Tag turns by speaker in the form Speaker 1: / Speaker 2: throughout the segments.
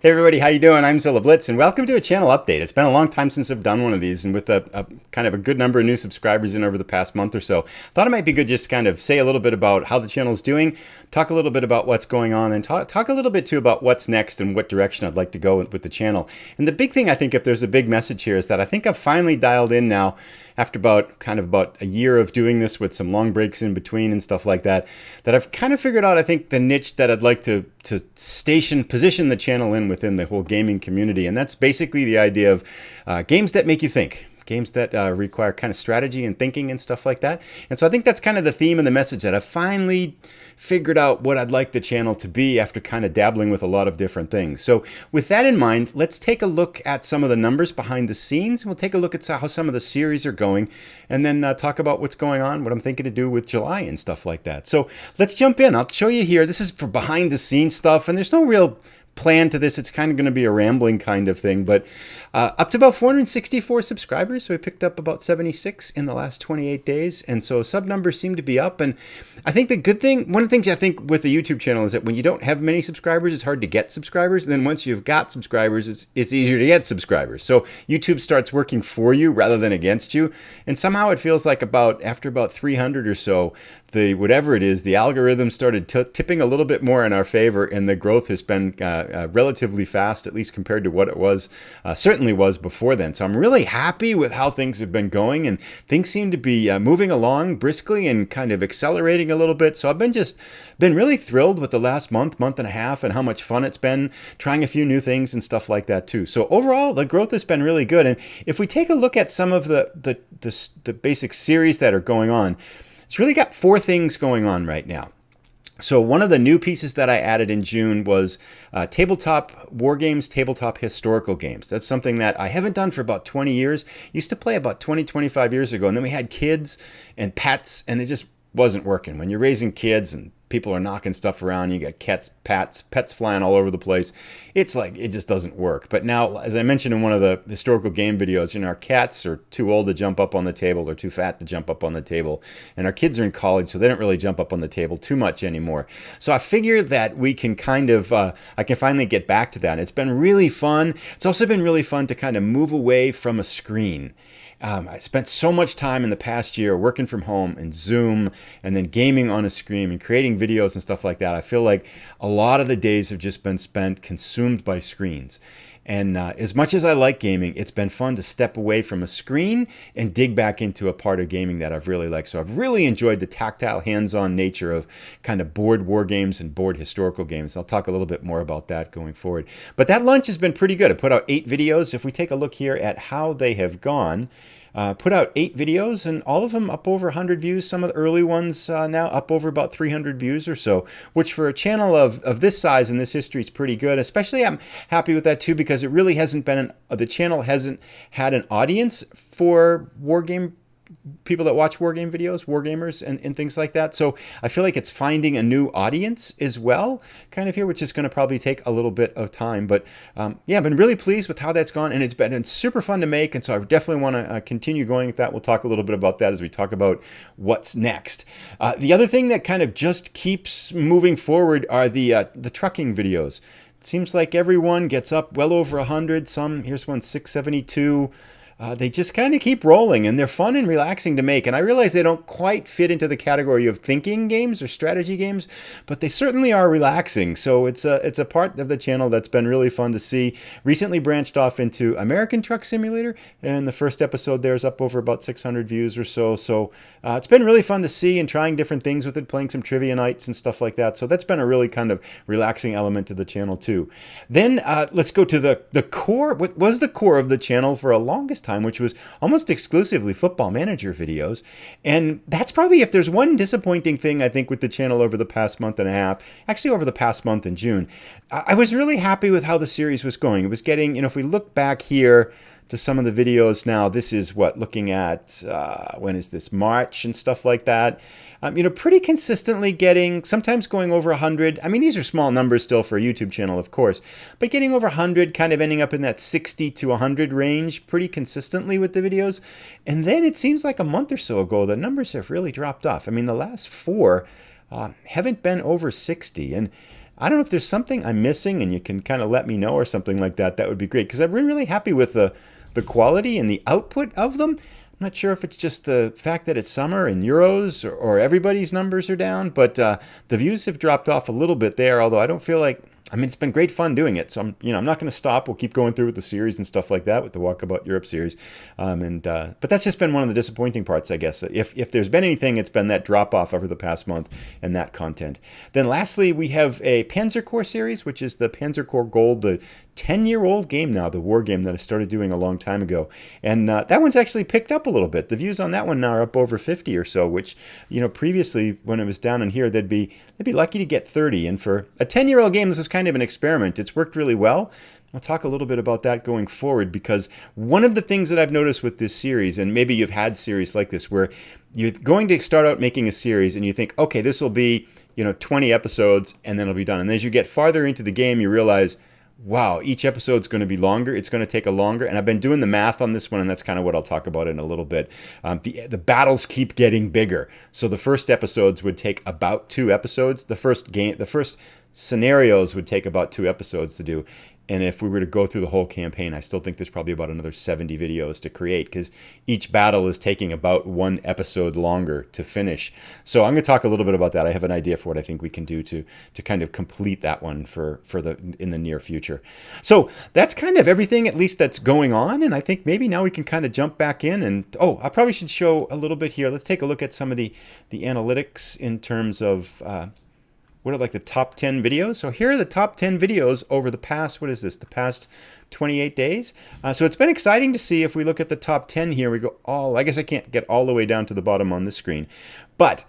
Speaker 1: Hey everybody, how you doing? I'm Zilla Blitz, and welcome to a channel update. It's been a long time since I've done one of these, and with a kind of a good number of new subscribers in over the past month or so, thought it might be good just to kind of say a little bit about how the channel is doing, talk a little bit about what's going on, and talk a little bit too about what's next and what direction I'd like to go with the channel. And the big thing, I think, if there's a big message here, is that I think I've finally dialed in now, after about a year of doing this with some long breaks in between and stuff like that, that I've kind of figured out, I think, the niche that I'd like to position the channel in within the whole gaming community. And that's basically the idea of games that make you think. Games that require kind of strategy and thinking and stuff like that. And so I think that's kind of the theme and the message that I finally figured out what I'd like the channel to be after kind of dabbling with a lot of different things. So with that in mind, let's take a look at some of the numbers behind the scenes. We'll take a look at how some of the series are going, and then talk about what's going on, what I'm thinking to do with July and stuff like that. So let's jump in. I'll show you here. This is for behind the scenes stuff, and there's no real plan to this. It's kind of going to be a rambling kind of thing, but up to about 464 subscribers. So we picked up about 76 in the last 28 days. And so sub numbers seem to be up. And I think the good thing, one of the things I think with the YouTube channel is that when you don't have many subscribers, it's hard to get subscribers. And then once you've got subscribers, it's easier to get subscribers. So YouTube starts working for you rather than against you. And somehow it feels like after about 300 or so, whatever it is, the algorithm started tipping a little bit more in our favor, and the growth has been relatively fast, at least compared to what it was, certainly was before then. So I'm really happy with how things have been going, and things seem to be moving along briskly and kind of accelerating a little bit. So I've been really thrilled with the last month and a half, and how much fun it's been trying a few new things and stuff like that too. So overall, the growth has been really good. And if we take a look at some of the basic series that are going on, it's really got four things going on right now. So one of the new pieces that I added in June was tabletop war games, tabletop historical games. That's something that I haven't done for about 20 years. Used to play about 25 years ago, and then we had kids and pets, and it just wasn't working. When you're raising kids and people are knocking stuff around, you got pets flying all over the place. It's like, it just doesn't work. But now, as I mentioned in one of the historical game videos, our cats are too old to jump up on the table. They're too fat to jump up on the table. And our kids are in college, so they don't really jump up on the table too much anymore. So I figured that we can kind of, I can finally get back to that. It's been really fun. It's also been really fun to kind of move away from a screen. I spent so much time in the past year working from home and Zoom, and then gaming on a screen and creating videos and stuff like that. I feel like a lot of the days have just been spent consumed by screens. And as much as I like gaming, it's been fun to step away from a screen and dig back into a part of gaming that I've really liked. So I've really enjoyed the tactile, hands-on nature of kind of board war games and board historical games. I'll talk a little bit more about that going forward. But that launch has been pretty good. I put out 8 videos. If we take a look here at how they have gone, put out 8 videos, and all of them up over 100 views. Some of the early ones now up over about 300 views or so, which for a channel of this size and this history is pretty good. Especially I'm happy with that too, because it really hasn't been, the channel hasn't had an audience for war game people that watch war game videos, war gamers and things like that. So I feel like it's finding a new audience as well, kind of here, which is going to probably take a little bit of time. But yeah, I've been really pleased with how that's gone, and it's been super fun to make. And so I definitely want to continue going with that. We'll talk a little bit about that as we talk about what's next. The other thing that kind of just keeps moving forward are the trucking videos. It seems like everyone gets up well over 100. Here's one 672. They just kind of keep rolling, and they're fun and relaxing to make. And I realize they don't quite fit into the category of thinking games or strategy games, but they certainly are relaxing. So it's a part of the channel that's been really fun to see. Recently branched off into American Truck Simulator, and the first episode there is up over about 600 views or so. So it's been really fun to see, and trying different things with it, playing some trivia nights and stuff like that. So that's been a really kind of relaxing element to the channel too. Then let's go to the core, what was the core of the channel for a longest time, which was almost exclusively Football Manager videos. And that's probably, if there's one disappointing thing I think with the channel over the past month and a half, actually over the past month in June, I was really happy with how the series was going. It was getting, if we look back here to some of the videos now, this is looking at, when is this, March and stuff like that. Pretty consistently getting, sometimes going over 100. I mean, these are small numbers still for a YouTube channel, of course, but getting over 100, kind of ending up in that 60 to 100 range pretty consistently with the videos. And then it seems like a month or so ago, the numbers have really dropped off. I mean, the last 4 haven't been over 60. And I don't know if there's something I'm missing and you can kind of let me know or something like that. That would be great, because I've been really happy with the quality and the output of them. I'm not sure if it's just the fact that it's summer and Euros, or everybody's numbers are down, but the views have dropped off a little bit there, although I don't feel like, I mean, it's been great fun doing it. So I'm not going to stop. We'll keep going through with the series and stuff like that, with the Walkabout Europe series. But that's just been one of the disappointing parts, I guess. If there's been anything, it's been that drop off over the past month and that content. Then lastly, we have a Panzer Corps series, which is the Panzer Corps Gold, the 10-year-old game now, the war game that I started doing a long time ago. And that one's actually picked up a little bit. The views on that one now are up over 50 or so, which, previously when it was down in here, they'd be lucky to get 30. And for a 10-year-old game, this is kind of an experiment. It's worked really well. I'll talk a little bit about that going forward, because one of the things that I've noticed with this series, and maybe you've had series like this, where you're going to start out making a series and you think, okay, this will be 20 episodes and then it'll be done. And as you get farther into the game, you realize, wow, each episode's going to be longer. It's going to take a longer. And I've been doing the math on this one, and that's kind of what I'll talk about in a little bit. The battles keep getting bigger. So the first episodes would take about 2 episodes. The first scenarios would take about 2 episodes to do. And if we were to go through the whole campaign, I still think there's probably about another 70 videos to create, because each battle is taking about 1 episode longer to finish. So I'm going to talk a little bit about that. I have an idea for what I think we can do to kind of complete that one in the near future. So that's kind of everything, at least that's going on. And I think maybe now we can kind of jump back in. And I probably should show a little bit here. Let's take a look at some of the analytics in terms of what are like the top 10 videos. So here are the top 10 videos over the past, the past 28 days. So it's been exciting to see. If we look at the top 10 here, we go I guess I can't get all the way down to the bottom on this screen, but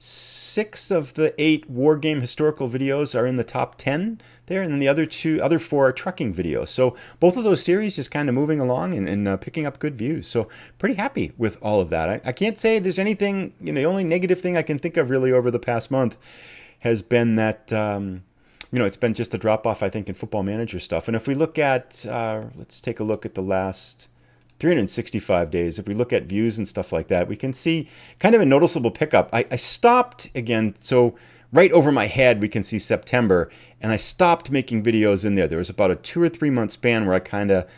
Speaker 1: 6 of the 8 war game historical videos are in the top 10 there, and then the other 4 are trucking videos. So both of those series just kind of moving along and picking up good views. So pretty happy with all of that. I can't say there's anything, the only negative thing I can think of really over the past month has been that it's been just a drop off, I think, in Football Manager stuff. And if we look at let's take a look at the last 365 days. If we look at views and stuff like that, we can see kind of a noticeable pickup. I stopped again, so right over my head we can see September, and I stopped making videos in there. There was about a 2 or 3 month span where I kind of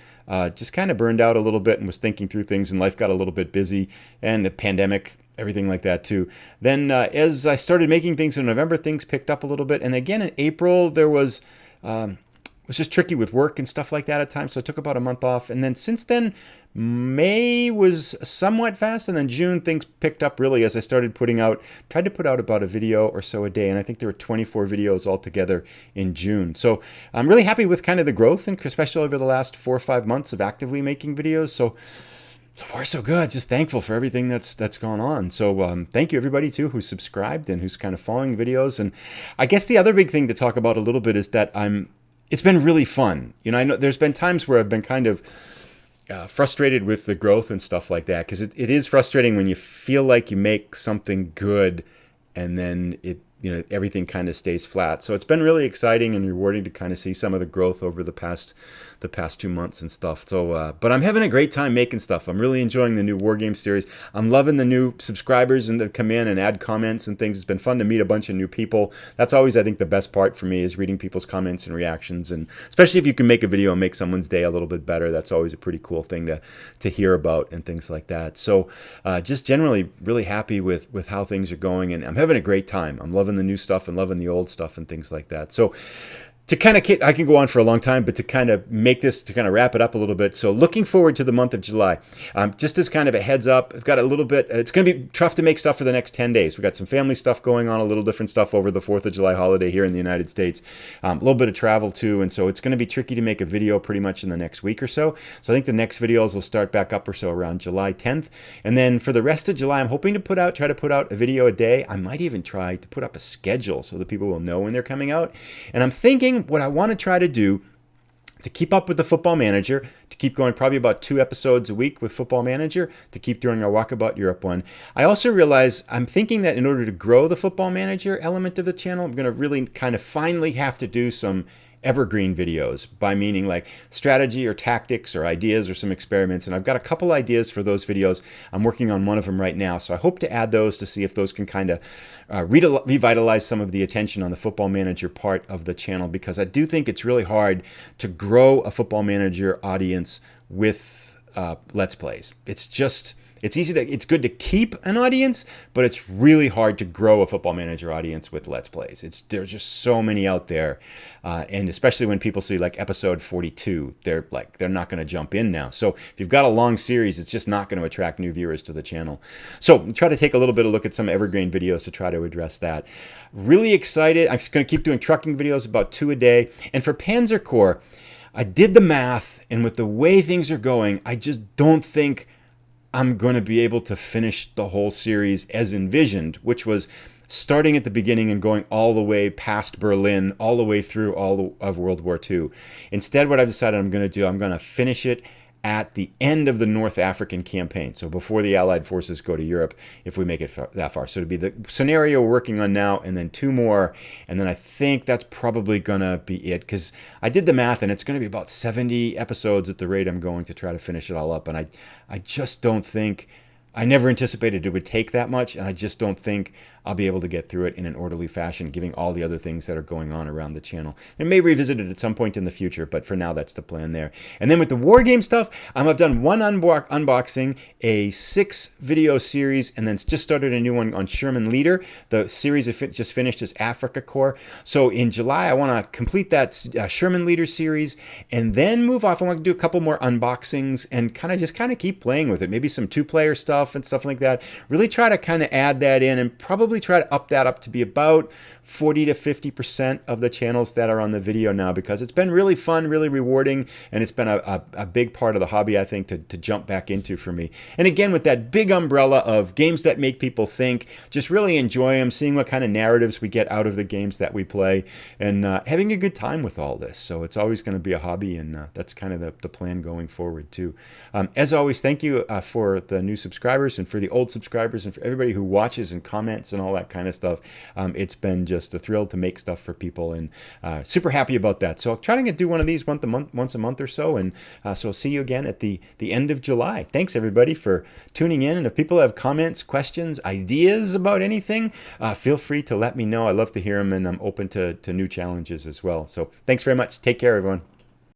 Speaker 1: just burned out a little bit and was thinking through things, and life got a little bit busy, and the pandemic, everything like that too. Then as I started making things in November, things picked up a little bit, and again in April there was just tricky with work and stuff like that at times, so I took about a month off. And then since then, May was somewhat fast, and then June things picked up really as I tried to put out about a video or so a day, and I think there were 24 videos altogether in June. So I'm really happy with kind of the growth, and especially over the last 4 or 5 months of actively making videos. So far so good. Just thankful for everything that's gone on. So thank you everybody too who's subscribed and who's kind of following videos. And I guess the other big thing to talk about a little bit is that it's been really fun. I know there's been times where I've been kind of frustrated with the growth and stuff like that, because it is frustrating when you feel like you make something good and then everything kind of stays flat. So it's been really exciting and rewarding to kind of see some of the growth over the past 2 months and stuff. So, but I'm having a great time making stuff. I'm really enjoying the new War Game series. I'm loving the new subscribers and that come in and add comments and things. It's been fun to meet a bunch of new people. That's always, I think, the best part for me, is reading people's comments and reactions. And especially if you can make a video and make someone's day a little bit better, that's always a pretty cool thing to hear about and things like that. So just generally really happy with how things are going, and I'm having a great time. I'm loving the new stuff and loving the old stuff and things like that. So to kind of, I can go on for a long time, but to kind of make this, to kind of wrap it up a little bit. So looking forward to the month of July. Just as kind of a heads up, I've got a little bit, it's going to be tough to make stuff for the next 10 days. We've got some family stuff going on, a little different stuff over the 4th of July holiday here in the United States. A little bit of travel too. And so it's going to be tricky to make a video pretty much in the next week or so. So I think the next videos will start back up or so around July 10th. And then for the rest of July, I'm hoping to try to put out a video a day. I might even try to put up a schedule so that people will know when they're coming out. And I'm thinking what I want to try to do to keep up with the Football Manager, to keep going probably about 2 episodes a week with Football Manager, to keep doing our Walkabout Europe one. I also realize I'm thinking that in order to grow the Football Manager element of the channel, I'm going to really kind of finally have to do some evergreen videos, by meaning like strategy or tactics or ideas or some experiments. And I've got a couple ideas for those videos. I'm working on one of them right now. So I hope to add those to see if those can kind of revitalize some of the attention on the Football Manager part of the channel, because I do think it's really hard to grow a Football Manager audience with Let's Plays. It's good to keep an audience, but it's really hard to grow a Football Manager audience with Let's Plays. There's just so many out there, and especially when people see like episode 42, they're not going to jump in now. So if you've got a long series, it's just not going to attract new viewers to the channel. So try to take a little bit of a look at some evergreen videos to try to address that. Really excited. I'm just going to keep doing trucking videos, about 2 a day. And for Panzer Corps, I did the math, and with the way things are going, I just don't think I'm going to be able to finish the whole series as envisioned, which was starting at the beginning and going all the way past Berlin, all the way through all of World War II. Instead, what I've decided I'm going to do, I'm going to finish it at the end of the North African campaign. So before the Allied forces go to Europe, if we make it that far. So it'd be the scenario we're working on now, and then 2 more. And then I think that's probably going to be it, because I did the math, and it's going to be about 70 episodes at the rate I'm going to try to finish it all up. And I just don't think, I never anticipated it would take that much, and I just don't think I'll be able to get through it in an orderly fashion, given all the other things that are going on around the channel. I may revisit it at some point in the future, but for now, that's the plan there. And then with the war game stuff, I've done one unboxing, a 6-video series, and then just started a new one on Sherman Leader. The series I just finished is Africa Corps. So in July, I want to complete that Sherman Leader series, and then move off. I want to do a couple more unboxings and kind of keep playing with it. Maybe some 2-player stuff and stuff like that. Really try to kind of add that in, and probably try to up that up to be about 40 to 50% of the channels that are on the video now, because it's been really fun, really rewarding, and it's been a big part of the hobby, I think, to jump back into for me. And again, with that big umbrella of games that make people think, just really enjoy them, seeing what kind of narratives we get out of the games that we play, and having a good time with all this. So it's always going to be a hobby, and that's kind of the plan going forward too. As always, thank you for the new subscribers, and for the old subscribers, and for everybody who watches and comments and all that kind of stuff. It's been just a thrill to make stuff for people, and super happy about that. So I'm trying to do one of these once a month or so, and so I'll see you again at the end of July. Thanks everybody for tuning in, and if people have comments, questions, ideas about anything, feel free to let me know. I love to hear them, and I'm open to new challenges as well. So thanks very much. Take care, everyone.